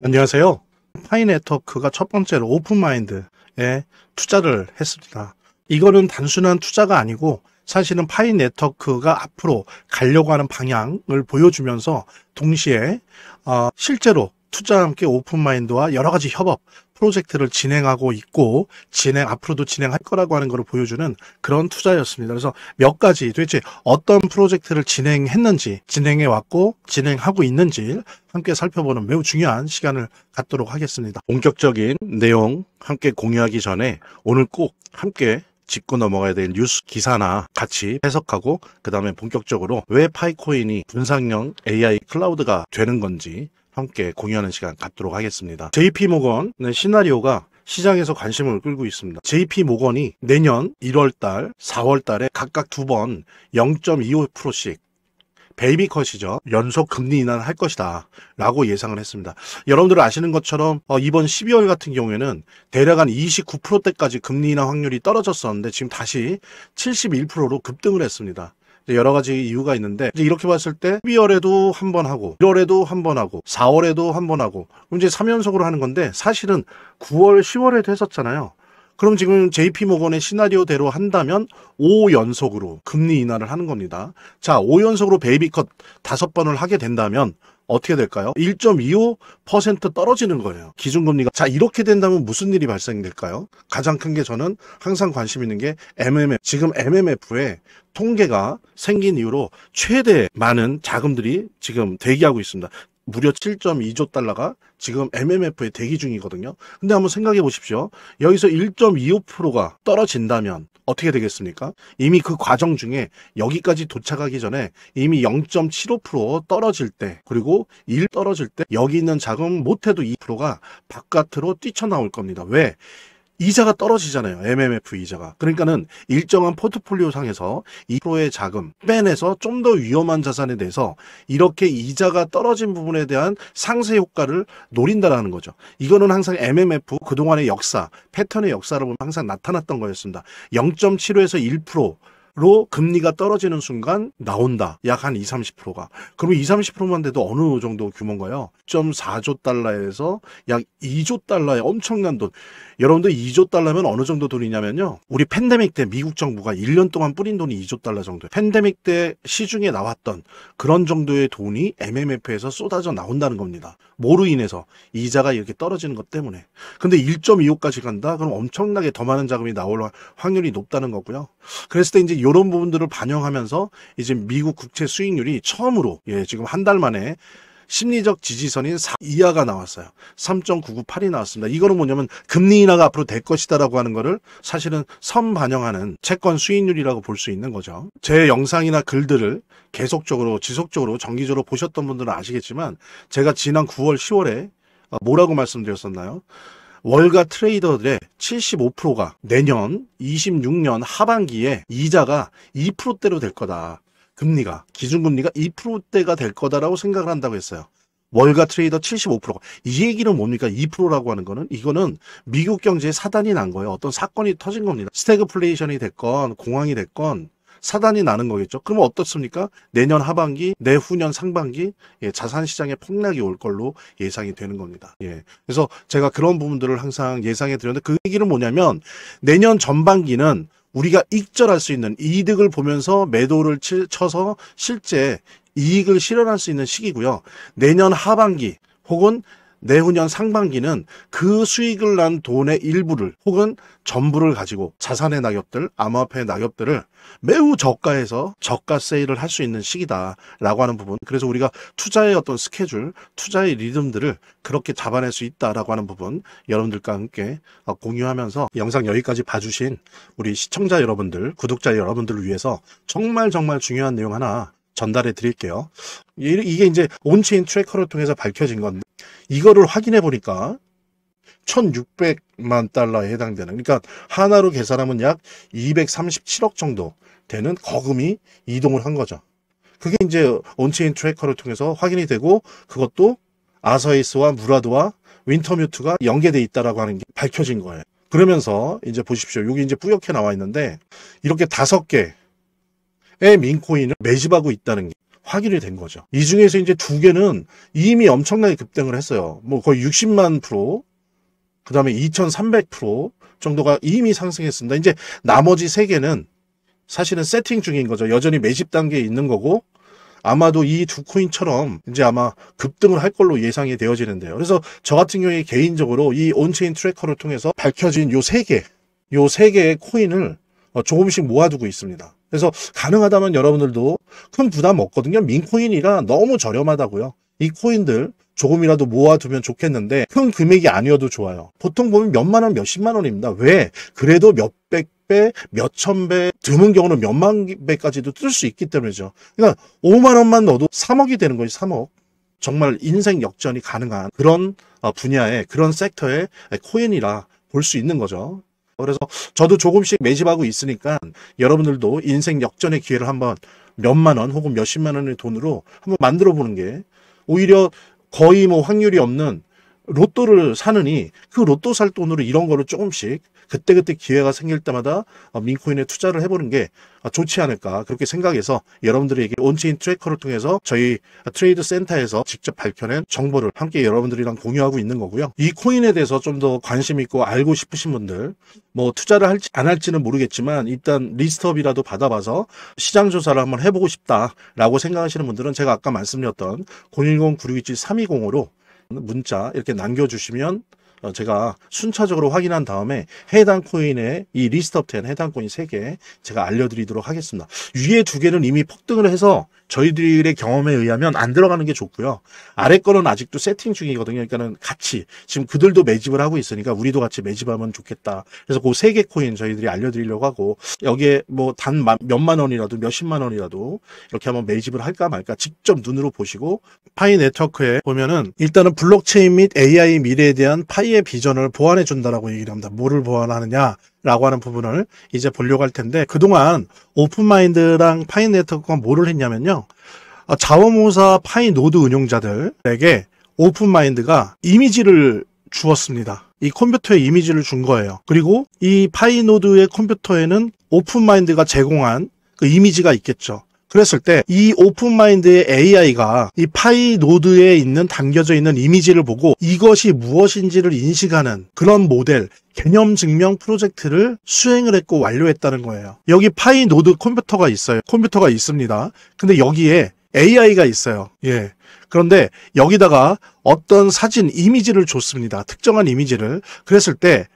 안녕하세요. 파이네트워크가 첫 번째로 오픈마인드에 투자를 했습니다. 이거는 단순한 투자가 아니고 사실은 파이네트워크가 앞으로 가려고 하는 방향을 보여주면서 동시에 실제로 투자와 함께 오픈마인드와 여러 가지 협업 프로젝트를 진행하고 있고 앞으로도 진행할 거라고 하는 것을 보여주는 그런 투자였습니다. 그래서 몇 가지 도대체 어떤 프로젝트를 진행했는지, 진행해 왔고 진행하고 있는지 함께 살펴보는 매우 중요한 시간을 갖도록 하겠습니다. 본격적인 내용 함께 공유하기 전에 오늘 꼭 함께 짚고 넘어가야 될 뉴스 기사나 같이 해석하고 그 다음에 본격적으로 왜 파이코인이 분산형 AI 클라우드가 되는 건지 함께 공유하는 시간 갖도록 하겠습니다. JP모건의 시나리오가 시장에서 관심을 끌고 있습니다. JP모건이 내년 1월달, 4월달에 각각 2번 0.25%씩 베이비컷이죠. 연속 금리 인하를 할 것이다 라고 예상을 했습니다. 여러분들 아시는 것처럼 이번 12월 같은 경우에는 대략 한 29%대까지 금리 인하 확률이 떨어졌었는데 지금 다시 71%로 급등을 했습니다. 여러 가지 이유가 있는데 이렇게 봤을 때 12월에도 한 번 하고 1월에도 한 번 하고 4월에도 한 번 하고 이제 3연속으로 하는 건데 사실은 9월, 10월에도 했었잖아요. 그럼 지금 JP모건의 시나리오대로 한다면 5연속으로 금리 인하를 하는 겁니다. 자, 5연속으로 베이비컷 5번을 하게 된다면 어떻게 될까요? 1.25% 떨어지는 거예요. 기준금리가. 자, 이렇게 된다면 무슨 일이 발생될까요? 가장 큰 게 저는 항상 관심 있는 게 MMF. 지금 MMF에 통계가 생긴 이후로 최대 많은 자금들이 지금 대기하고 있습니다. 무려 7.2조 달러가 지금 MMF에 대기 중이거든요. 근데 한번 생각해 보십시오. 여기서 1.25%가 떨어진다면 어떻게 되겠습니까? 이미 그 과정 중에 여기까지 도착하기 전에 이미 0.75% 떨어질 때 그리고 1 떨어질 때 여기 있는 자금 못해도 2%가 바깥으로 뛰쳐나올 겁니다. 왜? 이자가 떨어지잖아요. MMF 이자가. 그러니까는 일정한 포트폴리오 상에서 2%의 자금 빼내서 좀 더 위험한 자산에 대해서 이렇게 이자가 떨어진 부분에 대한 상세 효과를 노린다라는 거죠. 이거는 항상 MMF 그동안의 역사, 패턴의 역사를 보면 항상 나타났던 거였습니다. 0.75에서 1%로 금리가 떨어지는 순간 나온다. 약 한 20, 30%가. 그러면 20, 30%만 돼도 어느 정도 규모인가요? 1.4조 달러에서 약 2조 달러의 엄청난 돈. 여러분들 2조 달러면 어느 정도 돈이냐면요. 우리 팬데믹 때 미국 정부가 1년 동안 뿌린 돈이 2조 달러 정도예요. 팬데믹 때 시중에 나왔던 그런 정도의 돈이 MMF에서 쏟아져 나온다는 겁니다. 뭐로 인해서? 이자가 이렇게 떨어지는 것 때문에. 근데 1.25까지 간다? 그럼 엄청나게 더 많은 자금이 나올 확률이 높다는 거고요. 그랬을 때 이제 이런 부분들을 반영하면서 이제 미국 국채 수익률이 처음으로 지금 한 달 만에 심리적 지지선인 4 이하가 나왔어요. 3.998이 나왔습니다. 이거는 뭐냐면 금리 인하가 앞으로 될 것이다라고 하는 거를 사실은 선반영하는 채권 수익률이라고 볼 수 있는 거죠. 제 영상이나 글들을 계속적으로 지속적으로 정기적으로 보셨던 분들은 아시겠지만 제가 지난 9월 10월에 뭐라고 말씀드렸었나요? 월가 트레이더들의 75%가 내년 26년 하반기에 이자가 2%대로 될 거다. 금리가, 기준금리가 2%대가 될 거다라고 생각을 한다고 했어요. 월가 트레이더 75%가. 이 얘기는 뭡니까? 2%라고 하는 거는 이거는 미국 경제에 사단이 난 거예요. 어떤 사건이 터진 겁니다. 스태그플레이션이 됐건 공황이 됐건 사단이 나는 거겠죠. 그러면 어떻습니까? 내년 하반기, 내후년 상반기 자산 시장에 폭락이 올 걸로 예상이 되는 겁니다. 그래서 제가 그런 부분들을 항상 예상해 드렸는데 그 얘기는 뭐냐면 내년 전반기는 우리가 익절할 수 있는 이득을 보면서 매도를 쳐서 실제 이익을 실현할 수 있는 시기고요. 내년 하반기 혹은 내후년 상반기는 그 수익을 난 돈의 일부를 혹은 전부를 가지고 자산의 낙엽들, 암호화폐의 낙엽들을 매우 저가에서 저가 세일을 할 수 있는 시기다라고 하는 부분. 그래서 우리가 투자의 어떤 스케줄, 투자의 리듬들을 그렇게 잡아낼 수 있다라고 하는 부분 여러분들과 함께 공유하면서 영상 여기까지 봐주신 우리 시청자 여러분들, 구독자 여러분들을 위해서 정말 중요한 내용 하나 전달해 드릴게요. 이게 이제 온체인 트래커를 통해서 밝혀진 건데 이거를 확인해 보니까 1,600만 달러에 해당되는, 그러니까 하나로 계산하면 약 237억 정도 되는 거금이 이동을 한 거죠. 그게 이제 온체인 트래커를 통해서 확인이 되고 그것도 아서에이스와 무라드와 윈터뮤트가 연계돼 있다라고 하는 게 밝혀진 거예요. 그러면서 이제 보십시오. 여기 이제 뿌옇게 나와 있는데 이렇게 5개의 민코인을 매집하고 있다는 게 확인이 된 거죠. 이 중에서 이제 2개는 이미 엄청나게 급등을 했어요. 뭐 거의 60만 프로, 그 다음에 2300% 정도가 이미 상승했습니다. 이제 나머지 3개는 사실은 세팅 중인 거죠. 여전히 매집 단계에 있는 거고, 아마도 이 2 코인처럼 이제 아마 급등을 할 걸로 예상이 되어지는데요. 그래서 저 같은 경우에 개인적으로 이 온체인 트래커를 통해서 밝혀진 요 3개의 코인을 조금씩 모아두고 있습니다. 그래서 가능하다면 여러분들도 큰 부담 없거든요. 민코인이라 너무 저렴하다고요. 이 코인들 조금이라도 모아두면 좋겠는데 큰 금액이 아니어도 좋아요. 보통 보면 몇만 원, 몇십만 원입니다. 왜? 그래도 몇백 배, 몇천 배, 드문 경우는 몇만 배까지도 뜰 수 있기 때문이죠. 그러니까 5만 원만 넣어도 3억이 되는 거예요. 3억. 정말 인생 역전이 가능한 그런 분야의, 그런 섹터의 코인이라 볼 수 있는 거죠. 그래서 저도 조금씩 매집하고 있으니까 여러분들도 인생 역전의 기회를 한번 몇만 원 혹은 몇십만 원의 돈으로 한번 만들어 보는 게 오히려 거의 뭐 확률이 없는 로또를 사느니 그 로또 살 돈으로 이런 거를 조금씩 그때그때 기회가 생길 때마다 민코인에 투자를 해보는 게 좋지 않을까 그렇게 생각해서 여러분들에게 온체인 트래커를 통해서 저희 트레이드 센터에서 직접 밝혀낸 정보를 함께 여러분들이랑 공유하고 있는 거고요. 이 코인에 대해서 좀 더 관심 있고 알고 싶으신 분들 뭐 투자를 할지 안 할지는 모르겠지만 일단 리스트업이라도 받아봐서 시장 조사를 한번 해보고 싶다라고 생각하시는 분들은 제가 아까 말씀드렸던 010-9627-320으로 문자 이렇게 남겨주시면 제가 순차적으로 확인한 다음에 해당 코인의 이 리스트업된 해당 코인 3개 제가 알려드리도록 하겠습니다. 위에 2개는 이미 폭등을 해서 저희들의 경험에 의하면 안 들어가는 게 좋고요. 아래 거는 아직도 세팅 중이거든요. 그러니까는 같이 지금 그들도 매집을 하고 있으니까 우리도 같이 매집하면 좋겠다. 그래서 그 3개 코인 저희들이 알려드리려고 하고 여기에 뭐 단 몇만 원이라도 몇십만 원이라도 이렇게 한번 매집을 할까 말까 직접 눈으로 보시고 파이 네트워크에 보면은 일단은 블록체인 및 AI 미래에 대한 파이의 비전을 보완해 준다라고 얘기를 합니다. 뭐를 보완하느냐? 라고 하는 부분을 이제 보려고 할 텐데 그동안 오픈마인드랑 파이 네트워크가 뭐를 했냐면요. 자원봉사 파이 노드 운용자들에게 오픈마인드가 이미지를 주었습니다. 이 컴퓨터에 이미지를 준 거예요. 그리고 이 파이 노드의 컴퓨터에는 오픈마인드가 제공한 그 이미지가 있겠죠. 그랬을 때 이 오픈마인드의 AI가 이 파이 노드에 있는 담겨져 있는 이미지를 보고 이것이 무엇인지를 인식하는 그런 모델, 개념 증명 프로젝트를 수행을 했고 완료했다는 거예요. 여기 파이 노드 컴퓨터가 있어요. 컴퓨터가 있습니다. 근데 여기에 AI가 있어요. 예. 그런데 여기다가 어떤 사진, 이미지를 줬습니다. 특정한 이미지를. 그랬을 때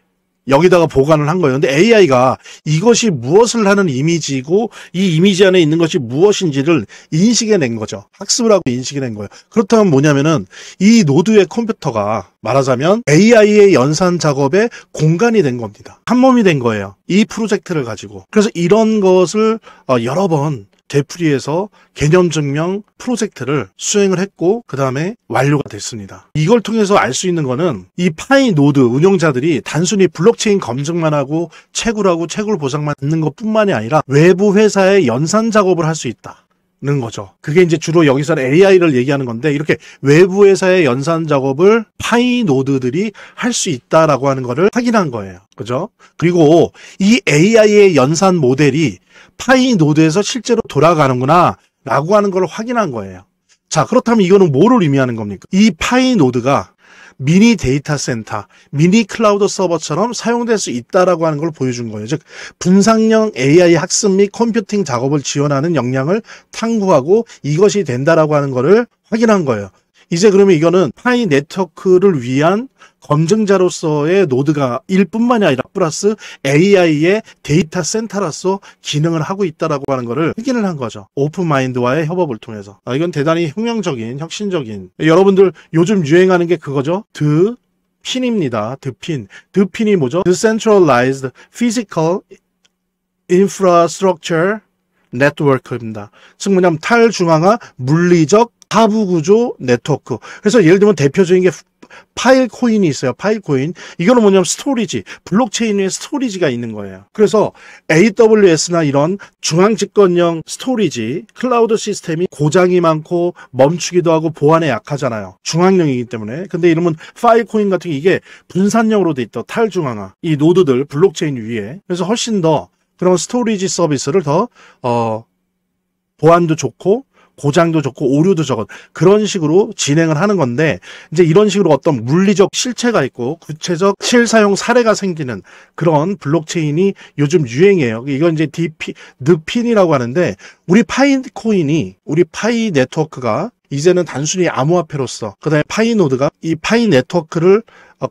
여기다가 보관을 한 거예요. 근데 AI가 이것이 무엇을 하는 이미지고 이 이미지 안에 있는 것이 무엇인지를 인식해낸 거죠. 학습을 하고 인식해낸 거예요. 그렇다면 뭐냐면은 이 노드의 컴퓨터가 말하자면 AI의 연산 작업의 공간이 된 겁니다. 한 몸이 된 거예요. 이 프로젝트를 가지고. 그래서 이런 것을 여러 번 되풀이해서 개념 증명 프로젝트를 수행을 했고 그 다음에 완료가 됐습니다. 이걸 통해서 알 수 있는 거는 이 파이 노드 운용자들이 단순히 블록체인 검증만 하고 채굴 보상만 받는 것뿐만이 아니라 외부 회사의 연산 작업을 할 수 있다는 거죠. 그게 이제 주로 여기서는 AI를 얘기하는 건데 이렇게 외부 회사의 연산 작업을 파이 노드들이 할 수 있다라고 하는 거를 확인한 거예요. 그죠? 그리고 이 AI의 연산 모델이 파이 노드에서 실제로 돌아가는구나 라고 하는 걸 확인한 거예요. 자, 그렇다면 이거는 뭐를 의미하는 겁니까? 이 파이 노드가 미니 데이터 센터, 미니 클라우드 서버처럼 사용될 수 있다라고 하는 걸 보여준 거예요. 즉, 분산형 AI 학습 및 컴퓨팅 작업을 지원하는 역량을 탐구하고 이것이 된다라고 하는 거를 확인한 거예요. 이제 그러면 이거는 파이 네트워크를 위한 검증자로서의 노드가 일 뿐만이 아니라 플러스 AI의 데이터 센터로서 기능을 하고 있다라고 하는 거를 확인을 한 거죠. 오픈마인드와의 협업을 통해서. 이건 대단히 혁명적인, 혁신적인. 여러분들 요즘 유행하는 게 그거죠. 핀입니다. 핀. 핀이 뭐죠? Decentralized Physical Infrastructure Network입니다. 즉 뭐냐면 탈중앙화 물리적 하부구조 네트워크. 그래서 예를 들면 대표적인 게 파일 코인이 있어요. 파일 코인. 이거는 뭐냐면 스토리지. 블록체인에 스토리지가 있는 거예요. 그래서 AWS나 이런 중앙 집권형 스토리지, 클라우드 시스템이 고장이 많고 멈추기도 하고 보안에 약하잖아요. 중앙형이기 때문에. 근데 이러면 파일 코인 같은 게 이게 분산형으로 돼 있다. 탈중앙화. 이 노드들 블록체인 위에. 그래서 훨씬 더 그런 스토리지 서비스를 더 보안도 좋고 고장도 적고 오류도 적은 그런 식으로 진행을 하는 건데, 이제 이런 식으로 어떤 물리적 실체가 있고 구체적 실사용 사례가 생기는 그런 블록체인이 요즘 유행이에요. 이건 이제 느핀이라고 하는데, 우리 파이코인이, 우리 파이 네트워크가 이제는 단순히 암호화폐로서, 그다음에 파이 노드가 이 파이 네트워크를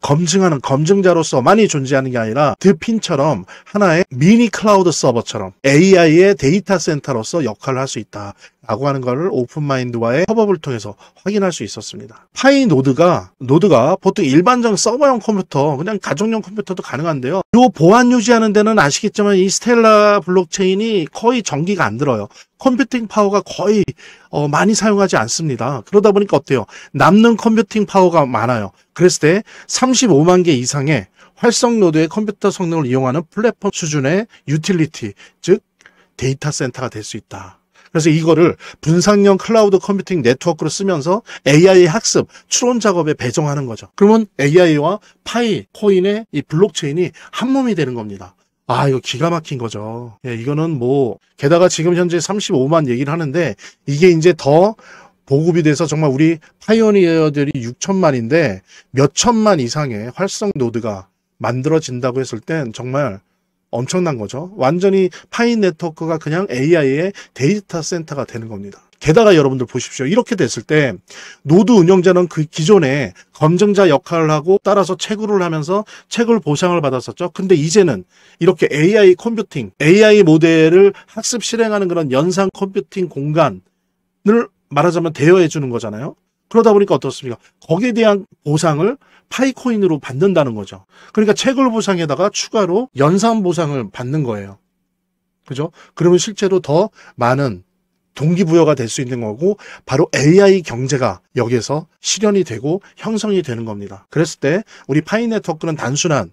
검증하는 검증자로서 많이 존재하는 게 아니라 드핀처럼 하나의 미니 클라우드 서버처럼 AI의 데이터 센터로서 역할을 할 수 있다라고 하는 것을 오픈마인드와의 협업을 통해서 확인할 수 있었습니다. 파이 노드가 보통 일반적 서버용 컴퓨터, 그냥 가정용 컴퓨터도 가능한데요. 이 보안 유지하는 데는 아시겠지만 이 스텔라 블록체인이 거의 전기가 안 들어요. 컴퓨팅 파워가 거의 많이 사용하지 않습니다. 그러다 보니까 어때요? 남는 컴퓨팅 파워가 많아요. 그랬을 때 35만 개 이상의 활성 노드의 컴퓨터 성능을 이용하는 플랫폼 수준의 유틸리티, 즉 데이터 센터가 될 수 있다. 그래서 이거를 분산형 클라우드 컴퓨팅 네트워크로 쓰면서 AI 학습, 추론 작업에 배정하는 거죠. 그러면 AI와 파이 코인의 이 블록체인이 한 몸이 되는 겁니다. 아, 이거 기가 막힌 거죠. 예, 이거는 게다가 지금 현재 35만 얘기를 하는데, 이게 이제 더 보급이 돼서 정말 우리 파이오니어들이 6천만인데 몇 천만 이상의 활성 노드가 만들어진다고 했을 땐 정말 엄청난 거죠. 완전히 파이 네트워크가 그냥 AI의 데이터 센터가 되는 겁니다. 게다가 여러분들 보십시오. 이렇게 됐을 때 노드 운영자는 그 기존에 검증자 역할을 하고 따라서 채굴을 하면서 채굴 보상을 받았었죠. 근데 이제는 이렇게 AI 컴퓨팅, AI 모델을 학습 실행하는 그런 연상 컴퓨팅 공간을 말하자면 대여해 주는 거잖아요. 그러다 보니까 어떻습니까? 거기에 대한 보상을 파이코인으로 받는다는 거죠. 그러니까 채굴 보상에다가 추가로 연산 보상을 받는 거예요. 그죠? 그러면 실제로 더 많은 동기부여가 될 수 있는 거고, 바로 AI 경제가 여기에서 실현이 되고 형성이 되는 겁니다. 그랬을 때 우리 파이 네트워크는 단순한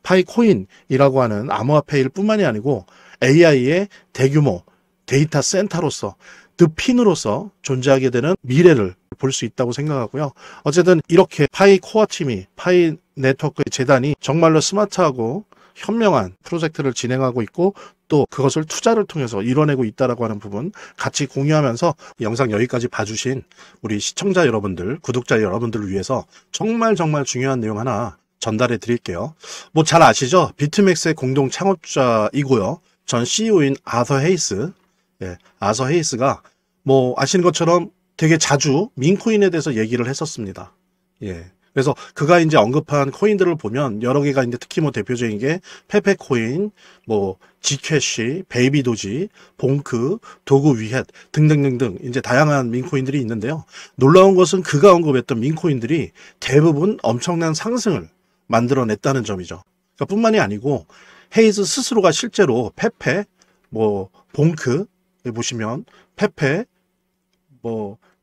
파이코인이라고 하는 암호화폐일 뿐만이 아니고 AI의 대규모 데이터 센터로서, 드핀으로서 존재하게 되는 미래를 볼 수 있다고 생각하고요. 어쨌든 이렇게 파이 코어 팀이, 파이 네트워크의 재단이 정말로 스마트하고 현명한 프로젝트를 진행하고 있고, 또 그것을 투자를 통해서 이뤄내고 있다라고 하는 부분 같이 공유하면서 영상 여기까지 봐주신 우리 시청자 여러분들, 구독자 여러분들을 위해서 정말 중요한 내용 하나 전달해 드릴게요. 잘 아시죠? 비트맥스의 공동 창업자이고요. 전 CEO인 아서 헤이스. 아서 헤이스가 아시는 것처럼 되게 자주 민코인에 대해서 얘기를 했었습니다. 그래서 그가 이제 언급한 코인들을 보면 여러 개가 이제 특히 대표적인 게 페페코인, 지캐시, 베이비도지, 봉크, 도구 위헷 등등등등 이제 다양한 민코인들이 있는데요. 놀라운 것은 그가 언급했던 민코인들이 대부분 엄청난 상승을 만들어냈다는 점이죠. 그러니까 뿐만이 아니고 헤이즈 스스로가 실제로 페페, 봉크 보시면 페페,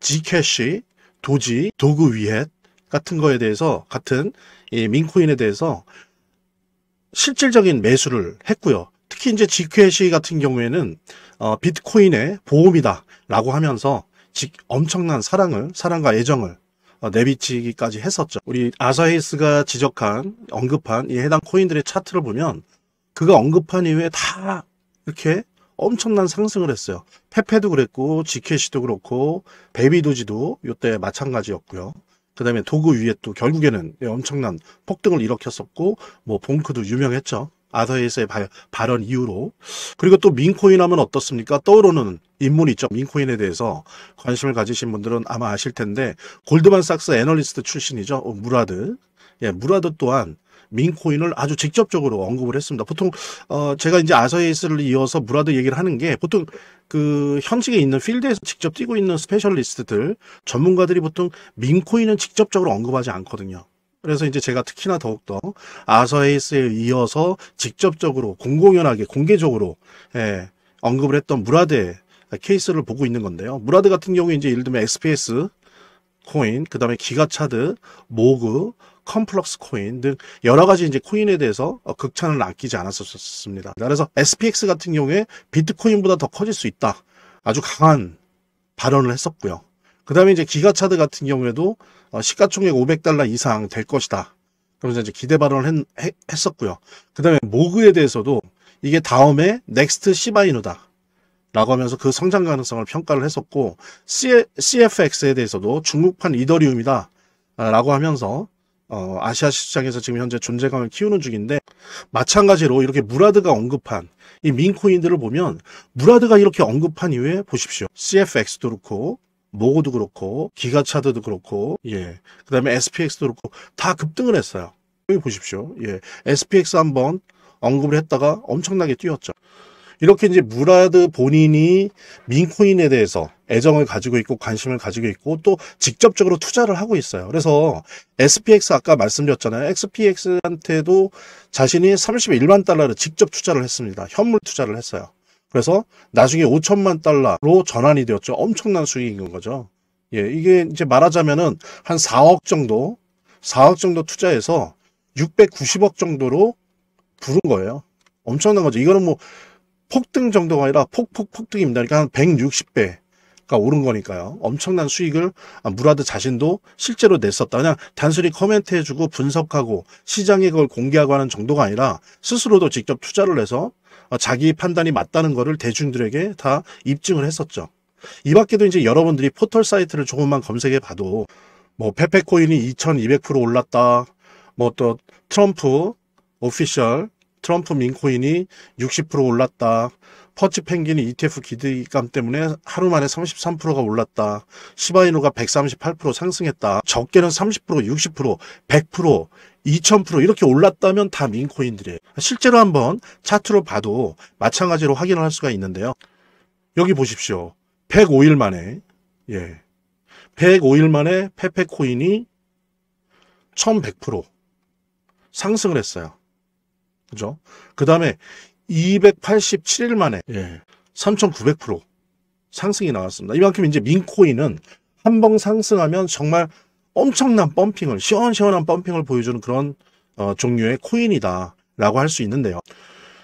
지캐시, 도지, 도구 위헷 같은 거에 대해서, 같은 이 민코인에 대해서 실질적인 매수를 했고요. 특히 이제 지캐시 같은 경우에는 비트코인의 보험이다 라고 하면서 엄청난 사랑과 애정을 내비치기까지 했었죠. 우리 아서 헤이스가 언급한 이 해당 코인들의 차트를 보면 그가 언급한 이후에 다 이렇게 엄청난 상승을 했어요. 페페도 그랬고, 지캐시도 그렇고, 베이비도지도 이때 마찬가지였고요. 그 다음에 도구 위에도 결국에는 엄청난 폭등을 일으켰었고, 봉크도 유명했죠. 아서헤이스의 발언 이후로. 그리고 또 민코인 하면 어떻습니까? 떠오르는 인물이 있죠. 민코인에 대해서 관심을 가지신 분들은 아마 아실 텐데, 골드만삭스 애널리스트 출신이죠. 무라드. 무라드 또한 민코인을 아주 직접적으로 언급을 했습니다. 보통 제가 이제 아서헤이스를 이어서 무라드 얘기를 하는 게, 보통 그 현직에 있는 필드에서 직접 뛰고 있는 스페셜리스트들, 전문가들이 보통 민코인은 직접적으로 언급하지 않거든요. 그래서 이제 제가 특히나 더욱더 아서헤이스에 이어서 직접적으로 공공연하게 공개적으로 언급을 했던 무라드의 케이스를 보고 있는 건데요. 무라드 같은 경우에 이제 예를 들면 XPS 코인, 그 다음에 기가차드, 모그, 컴플럭스 코인 등 여러 가지 이제 코인에 대해서 극찬을 아끼지 않았었습니다. 그래서 SPX 같은 경우에 비트코인보다 더 커질 수 있다. 아주 강한 발언을 했었고요. 그 다음에 이제 기가차드 같은 경우에도 시가총액 $500 이상 될 것이다. 그러면서 이제 기대 발언을 했었고요. 그 다음에 모그에 대해서도 이게 다음에 넥스트 시바이누다. 라고 하면서 그 성장 가능성을 평가를 했었고, CFX에 대해서도 중국판 이더리움이다 라고 하면서 아시아 시장에서 지금 현재 존재감을 키우는 중인데, 마찬가지로 이렇게 무라드가 언급한 이 민코인들을 보면, 무라드가 이렇게 언급한 이후에 보십시오. CFX도 그렇고 모고도 그렇고 기가차드도 그렇고, 예, 그 다음에 SPX도 그렇고 다 급등을 했어요. 여기 보십시오. 예, SPX 한번 언급을 했다가 엄청나게 뛰었죠. 이렇게 이제 무라드 본인이 민코인에 대해서 애정을 가지고 있고 관심을 가지고 있고 또 직접적으로 투자를 하고 있어요. 그래서 SPX 아까 말씀드렸잖아요. SPX한테도 자신이 31만 달러를 직접 투자를 했습니다. 현물 투자를 했어요. 그래서 나중에 5천만 달러로 전환이 되었죠. 엄청난 수익인 거죠. 예, 이게 이제 말하자면은 한 4억 정도 투자해서 690억 정도로 부른 거예요. 엄청난 거죠. 이거는 뭐 폭등 정도가 아니라 폭등입니다. 그러니까 한 160배가 오른 거니까요. 엄청난 수익을 무라드 자신도 실제로 냈었다. 그냥 단순히 코멘트해주고 분석하고 시장에 그걸 공개하고 하는 정도가 아니라 스스로도 직접 투자를 해서 자기 판단이 맞다는 거를 대중들에게 다 입증을 했었죠. 이 밖에도 이제 여러분들이 포털 사이트를 조금만 검색해 봐도 뭐 페페코인이 2200% 올랐다. 뭐 또 트럼프 오피셜 트럼프 민코인이 60% 올랐다. 퍼치 펭귄이 ETF 기대감 때문에 하루 만에 33%가 올랐다. 시바이누가 138% 상승했다. 적게는 30%, 60%, 100%, 2000% 이렇게 올랐다면 다 민코인들이에요. 실제로 한번 차트로 봐도 마찬가지로 확인을 할 수가 있는데요. 여기 보십시오. 105일 만에 105일 만에 페페코인이 1100% 상승을 했어요. 그죠? 그 다음에 287일 만에 3900% 상승이 나왔습니다. 이만큼 이제 민코인은 한 번 상승하면 정말 엄청난 펌핑을, 시원시원한 펌핑을 보여주는 그런 종류의 코인이다 라고 할 수 있는데요.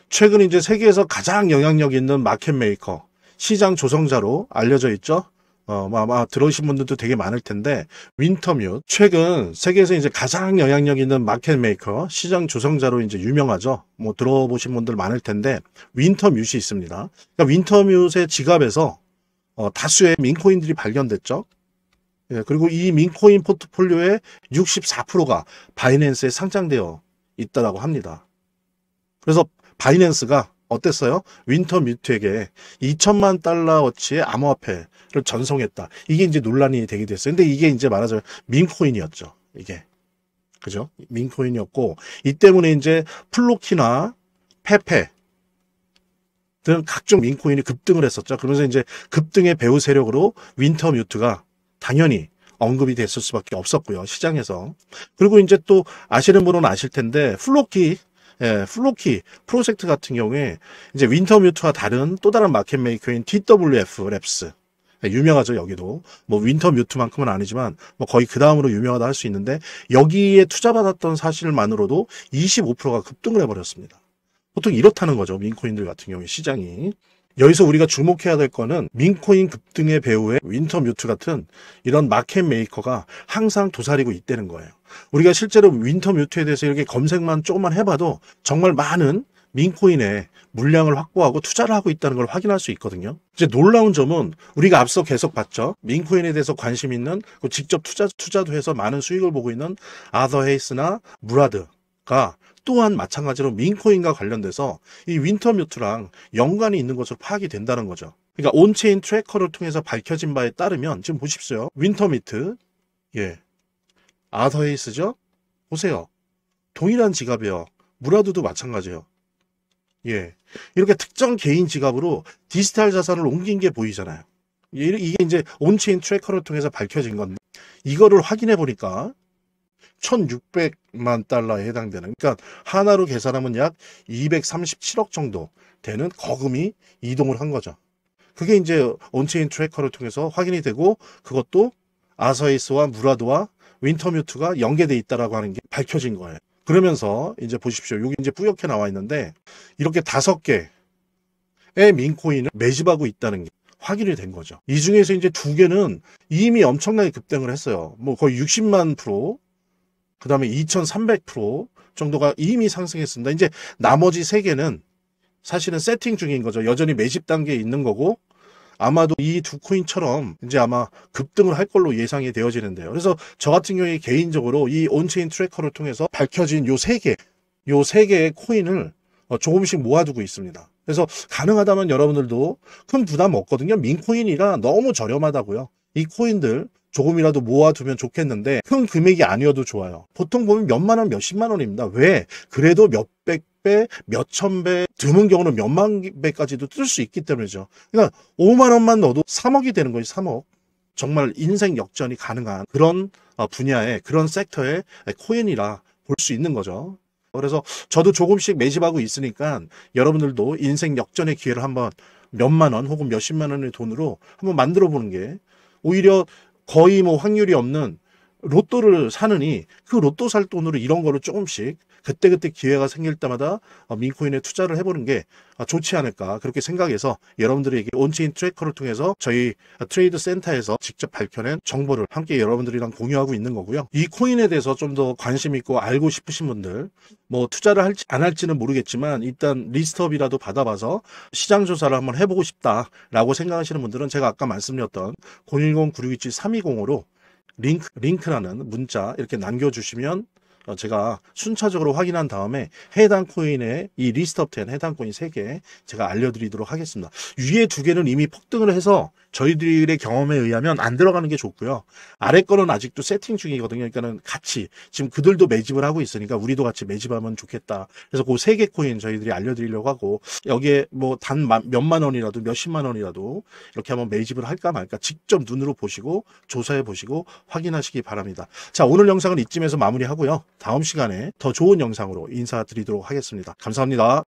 최근 이제 세계에서 가장 영향력 있는 마켓메이커, 시장 조성자로 알려져 있죠. 아마 들어오신 분들도 되게 많을 텐데, 윈터뮤트. 최근 세계에서 이제 가장 영향력 있는 마켓메이커, 시장 조성자로 이제 유명하죠. 뭐 들어보신 분들 많을 텐데, 윈터뮤트이 있습니다. 그러니까 윈터뮤트의 지갑에서 다수의 민코인들이 발견됐죠. 예, 그리고 이 민코인 포트폴리오의 64%가 바이낸스에 상장되어 있다고 합니다. 그래서 바이낸스가 어땠어요? 윈터뮤트에게 2천만 달러어치의 암호화폐를 전송했다. 이게 이제 논란이 되게 됐어요. 근데 이게 이제 말하자면 민코인이었죠. 이게. 그죠? 민코인이었고, 이 때문에 이제 플로키나 페페 등 각종 민코인이 급등을 했었죠. 그러면서 이제 급등의 배후 세력으로 윈터뮤트가 당연히 언급이 됐을 수밖에 없었고요. 시장에서. 그리고 이제 또 아시는 분은 아실 텐데, 플로키 프로젝트 같은 경우에 이제 윈터뮤트와 다른 또 다른 마켓 메이커인 TWF 랩스. 유명하죠, 여기도. 뭐 윈터뮤트만큼은 아니지만 뭐 거의 그 다음으로 유명하다 할 수 있는데, 여기에 투자받았던 사실만으로도 25%가 급등을 해버렸습니다. 보통 이렇다는 거죠, 민코인들 같은 경우에 시장이. 여기서 우리가 주목해야 될 거는 민코인 급등의 배후에 윈터뮤트 같은 이런 마켓 메이커가 항상 도사리고 있다는 거예요. 우리가 실제로 윈터뮤트에 대해서 이렇게 검색만 조금만 해봐도 정말 많은 민코인의 물량을 확보하고 투자를 하고 있다는 걸 확인할 수 있거든요. 이제 놀라운 점은 우리가 앞서 계속 봤죠. 민코인에 대해서 관심 있는, 직접 투자도 해서 많은 수익을 보고 있는 아더헤이스나 무라드가 또한 마찬가지로 민코인과 관련돼서 이 윈터뮤트랑 연관이 있는 것으로 파악이 된다는 거죠. 그러니까 온체인 트래커를 통해서 밝혀진 바에 따르면 지금 보십시오. 윈터뮤트, 아더헤이스죠? 보세요. 동일한 지갑이에요. 무라드도 마찬가지예요. 이렇게 특정 개인 지갑으로 디지털 자산을 옮긴 게 보이잖아요. 이게 이제 온체인 트래커를 통해서 밝혀진 건데, 이거를 확인해 보니까 1600만 달러에 해당되는, 그러니까 하나로 계산하면 약 237억 정도 되는 거금이 이동을 한 거죠. 그게 이제 온체인 트래커를 통해서 확인이 되고, 그것도 아더헤이스와 무라드와 윈터뮤트가 연계돼 있다라고 하는 게 밝혀진 거예요. 그러면서 이제 보십시오. 여기 이제 뿌옇게 나와 있는데, 이렇게 5개의 민코인을 매집하고 있다는 게 확인이 된 거죠. 이 중에서 이제 2개는 이미 엄청나게 급등을 했어요. 뭐 거의 60만 %, 그 다음에 2300% 정도가 이미 상승했습니다. 이제 나머지 3개는 사실은 세팅 중인 거죠. 여전히 매집 단계에 있는 거고, 아마도 이 두 코인처럼 이제 아마 급등을 할 걸로 예상이 되어지는데요. 그래서 저 같은 경우에 개인적으로 이 온체인 트래커를 통해서 밝혀진 요 세 개의 코인을 조금씩 모아두고 있습니다. 그래서 가능하다면 여러분들도 큰 부담 없거든요. 민코인이라 너무 저렴하다고요. 이 코인들 조금이라도 모아두면 좋겠는데 큰 금액이 아니어도 좋아요. 보통 보면 몇만 원, 몇십만 원입니다. 왜? 그래도 몇백 배, 몇천 배, 드문 경우는 몇만 배까지도 뜰 수 있기 때문이죠. 그러니까 5만 원만 넣어도 3억이 되는 거예요. 3억. 정말 인생 역전이 가능한 그런 분야의 그런 섹터의 코인이라 볼 수 있는 거죠. 그래서 저도 조금씩 매집하고 있으니까 여러분들도 인생 역전의 기회를 한번 몇만 원 혹은 몇십만 원의 돈으로 한번 만들어 보는 게 오히려 거의 뭐 확률이 없는 로또를 사느니 그 로또 살 돈으로 이런 거를 조금씩 그때그때 기회가 생길 때마다 민코인에 투자를 해보는 게 좋지 않을까 그렇게 생각해서 여러분들에게 온체인 트래커를 통해서 저희 트레이드 센터에서 직접 밝혀낸 정보를 함께 여러분들이랑 공유하고 있는 거고요. 이 코인에 대해서 좀 더 관심 있고 알고 싶으신 분들 뭐 투자를 할지 안 할지는 모르겠지만 일단 리스트업이라도 받아봐서 시장 조사를 한번 해보고 싶다라고 생각하시는 분들은 제가 아까 말씀드렸던 010-9627-3205로 링크라는 문자 이렇게 남겨주시면 제가 순차적으로 확인한 다음에 해당 코인의 이 리스트업 된 해당 코인 3개 제가 알려드리도록 하겠습니다. 위에 2개는 이미 폭등을 해서 저희들의 경험에 의하면 안 들어가는 게 좋고요. 아래 거는 아직도 세팅 중이거든요. 그러니까는 같이 지금 그들도 매집을 하고 있으니까 우리도 같이 매집하면 좋겠다. 그래서 그 3개 코인 저희들이 알려드리려고 하고 여기에 뭐 단 몇만 원이라도 몇십만 원이라도 이렇게 한번 매집을 할까 말까 직접 눈으로 보시고 조사해 보시고 확인하시기 바랍니다. 자, 오늘 영상은 이쯤에서 마무리하고요. 다음 시간에 더 좋은 영상으로 인사드리도록 하겠습니다. 감사합니다.